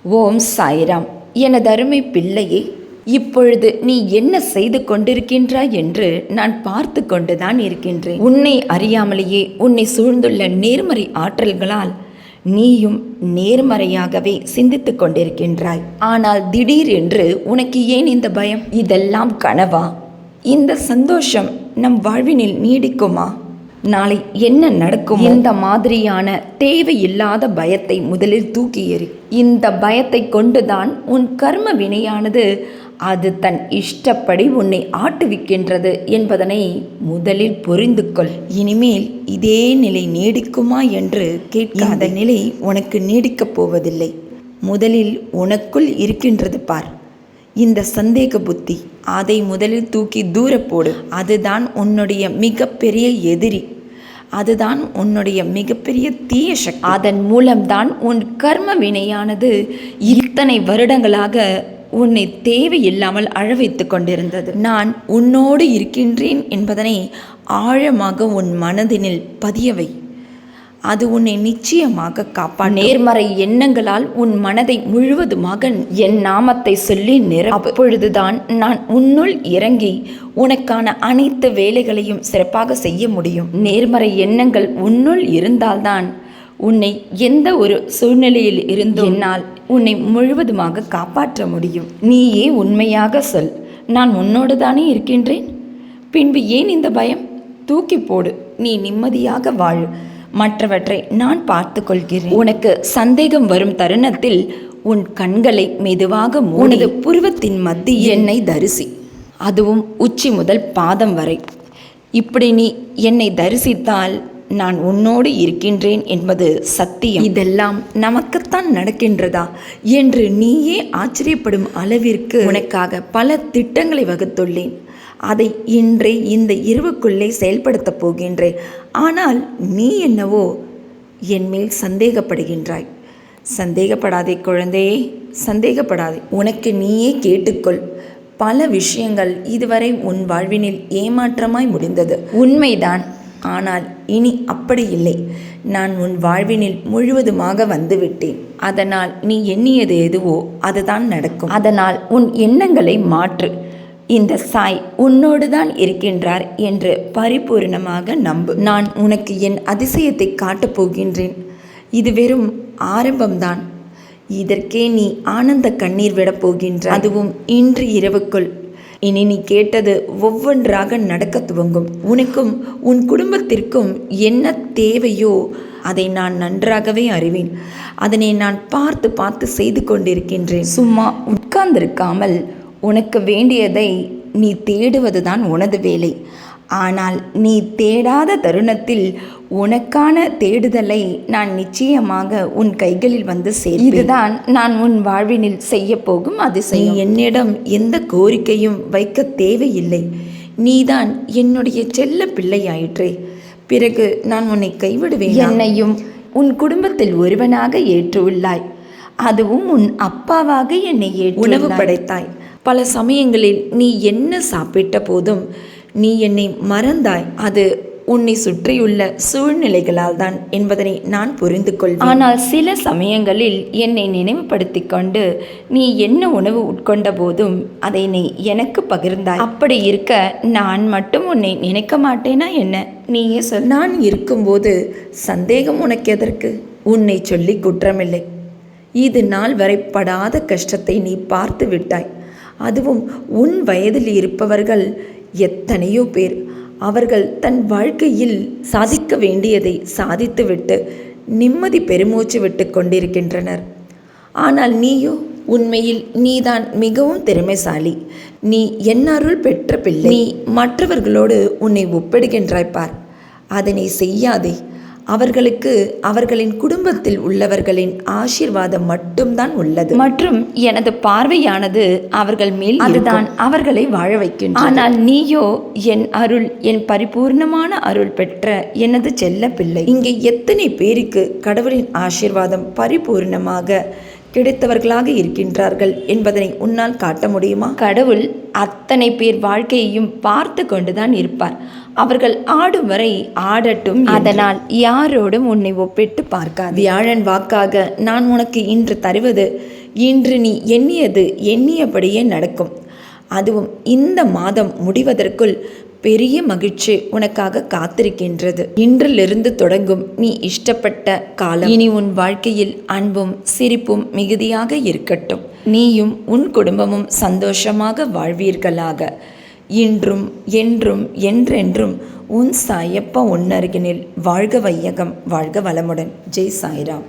ஓம் சாய்ராம். எனதருமை பிள்ளையே, இப்பொழுது நீ என்ன செய்து கொண்டிருக்கின்றாய் என்று நான் பார்த்து கொண்டுதான் இருக்கின்றேன். உன்னை அறியாமலேயே உன்னை சூழ்ந்துள்ள நேர்மறை ஆற்றல்களால் நீயும் நேர்மறையாகவே சிந்தித்து கொண்டிருக்கின்றாய். ஆனால் திடீர் என்று உனக்கு ஏன் இந்த பயம்? இதெல்லாம் கனவா? இந்த சந்தோஷம் நம் வாழ்வினில் நீடிக்குமா? நாளை என்ன நடக்கும்? இந்த மாதிரியான தேவையில்லாத பயத்தை முதலில் தூக்கி எறி. இந்த பயத்தை கொண்டுதான் உன் கர்ம வினையானது அது தன் இஷ்டப்படி உன்னை ஆட்டுவிக்கின்றது என்பதனை முதலில் புரிந்து கொள். இனிமேல் இதே நிலை நீடிக்குமா என்று கேட்காத நிலை உனக்கு நீடிக்கப் போவதில்லை. முதலில் உனக்குள் இருக்கின்றது பார், இந்த சந்தேக புத்தி. அதை முதலில் தூக்கி தூர போடு. அதுதான் உன்னுடைய மிகப்பெரிய எதிரி. அதுதான் உன்னுடைய மிகப்பெரிய தீய சக்தி. அதன் மூலம்தான் உன் கர்ம வினையானது இத்தனை வருடங்களாக உன்னை தேவையில்லாமல் அழ வைத்து கொண்டிருந்தது. நான் உன்னோடு இருக்கின்றேன் என்பதனை ஆழமாக உன் மனதினில் பதியவை. அது உன்னை நிச்சயமாக காப்பாற்றும். நேர்மறை எண்ணங்களால் உன் மனதை முழுவதுமாக என் நாமத்தை சொல்லி அப்பொழுதுதான் நான் உன்னுள் இறங்கி உனக்கான அனைத்து வேலைகளையும் சிறப்பாக செய்ய முடியும். நேர்மறை எண்ணங்கள் உன்னுள் இருந்தால்தான் உன்னை எந்த ஒரு சூழ்நிலையில் இருந்தும் என்னால் உன்னை முழுவதுமாக காப்பாற்ற முடியும். நீயே உண்மையாக சொல், நான் உன்னோடு தானே இருக்கின்றேன், பின்பு ஏன் இந்த பயம்? தூக்கி போடு. நீ நிம்மதியாக வாழு. மற்றவற்றை நான் பார்த்து கொள்கிறேன். உனக்கு சந்தேகம் வரும் தருணத்தில் உன் கண்களை மெதுவாக உனது புருவத்தின் மத்தியில் என்னை தரிசி. அதுவும் உச்சி முதல் பாதம் வரை. இப்படி நீ என்னை தரிசித்தால் நான் உன்னோடு இருக்கின்றேன் என்பது சத்தியம். இதெல்லாம் நமக்குத்தான் நடக்கின்றதா என்று நீயே ஆச்சரியப்படும் அளவிற்கு உனக்காக பல திட்டங்களை வகுத்துள்ளேன். அதை இன்றே இந்த இரவுக்குள்ளே செயல்படுத்தப் போகின்றேன். ஆனால் நீ என்னவோ என் மேல் சந்தேகப்படுகின்றாய். சந்தேகப்படாதே குழந்தையே, சந்தேகப்படாதே. உனக்கு நீயே கேட்டுக்கொள். பல விஷயங்கள் இதுவரை உன் வாழ்வினில் ஏமாற்றமாய் முடிந்தது உண்மைதான். ஆனால் இனி அப்படி இல்லை. நான் உன் வாழ்வினில் முழுவதுமாக வந்துவிட்டேன். அதனால் நீ எண்ணியது எதுவோ அதுதான் நடக்கும். அதனால் உன் எண்ணங்களை மாற்று. இந்த சாய் உன்னோடு தான் இருக்கின்றார் என்று பரிபூர்ணமாக நம்பு. நான் உனக்கு என் அதிசயத்தை காட்டப் போகின்றேன். இது வெறும் ஆரம்பம்தான். இதற்கே நீ ஆனந்த கண்ணீர் விடப் போகின்றாய். அதுவும் இன்று இரவுக்குள். இனி நீ கேட்டது ஒவ்வொன்றாக நடக்க துவங்கும். உனக்கும் உன் குடும்பத்திற்கும் என்ன தேவையோ அதை நான் நன்றாகவே அறிவேன். அதனை நான் பார்த்து பார்த்து செய்து கொண்டிருக்கின்றேன். சும்மா உட்கார்ந்திருக்காமல் உனக்கு வேண்டியதை நீ தேடுவதுதான் உனது வேலை. ஆனால் நீ தேடாத தருணத்தில் உனக்கான தேடுதலை நான் நிச்சயமாக உன் கைகளில் வந்து சேர்ப்பேன். இதுதான் நான் உன் வாழ்வினில் செய்ய போகும் அதிசயம். நீ என்னிடம் எந்த கோரிக்கையும் வைக்க தேவையில்லை. நீதான் என்னுடைய செல்ல பிள்ளையாயிற்றே. பிறகு நான் உன்னை கைவிடுவேன். என்னையும் உன் குடும்பத்தில் ஒருவனாக ஏற்றுள்ளாய். அதுவும் உன் அப்பாவாக என்னை உணவு படைத்தாய். பல சமயங்களில் நீ என்ன சாப்பிட்ட போதும் நீ என்னை மறந்தாய். அது உன்னை சுற்றியுள்ள சூழ்நிலைகளால் தான் என்பதனை நான் புரிந்து கொள்வேன். ஆனால் சில சமயங்களில் என்னை நினைவுபடுத்தி கொண்டு நீ என்ன உணவு உட்கொண்ட போதும் அதை நீ எனக்கு பகிர்ந்தாய். அப்படி இருக்க நான் மட்டும் உன்னை நினைக்க மாட்டேனா என்ன? நீயே சொல். நான் இருக்கும்போது சந்தேகம் உனக்கு எதற்கு? உன்னை சொல்லி குற்றமில்லை. இது நாள் வரை படாத கஷ்டத்தை நீ பார்த்து விட்டாய். அதுவும் உன் வயதில் இருப்பவர்கள் எத்தனையோ பேர். அவர்கள் தன் வாழ்க்கையில் சாதிக்க வேண்டியதை சாதித்துவிட்டு நிம்மதி பெருமூச்சு விட்டு கொண்டிருக்கின்றனர். ஆனால் நீயோ உண்மையில் நீதான் மிகவும் திறமைசாலி. நீ என் அருள் பெற்ற பிள்ளை. நீ மற்றவர்களோடு உன்னை ஒப்பிடுகின்றாய் பார். அதனை செய்யாதே. அவர்களுக்கு அவர்களின் குடும்பத்தில் உள்ளவர்களின் ஆசீர்வாதம் மட்டும்தான் உள்ளது. மற்றும் எனது பார்வையானது அவர்கள் மேல் அதுதான் அவர்களை வாழ வைக்கின்றது. ஆனால் நீயோ என் அருள், என் பரிபூர்ணமான அருள் பெற்ற எனது செல்ல பிள்ளை. இங்கே எத்தனை பேருக்கு கடவுளின் ஆசீர்வாதம் பரிபூர்ணமாக கிடைத்தவர்களாக இருக்கின்றார்கள் என்பதனை உன்னால் காட்ட முடியுமா? கடவுள் அத்தனை பேர் வாழ்க்கையையும் பார்த்து கொண்டுதான் இருப்பார். அவர்கள் ஆடும் வரை ஆடட்டும். அதனால் யாரோடும் உன்னை ஒப்பிட்டு பார்க்காது. வியாழன் வாக்காக நான் உனக்கு இன்று தருவது இன்று நீ எண்ணியது எண்ணியபடியே நடக்கும். அதுவும் இந்த மாதம் முடிவதற்குள் பெரிய மகிழ்ச்சி உனக்காக காத்திருக்கின்றது. இன்றிலிருந்து தொடங்கும் நீ இஷ்டப்பட்ட காலம். இனி உன் வாழ்க்கையில் அன்பும் சிரிப்பும் மிகுதியாக இருக்கட்டும். நீயும் உன் குடும்பமும் சந்தோஷமாக வாழ்வீர்களாக. இன்றும் என்றும் என்றென்றும் உன் சாயப்பா உன்னருகினில். வாழ்க வையகம், வாழ்க வளமுடன். ஜெய் சாய்ராம்.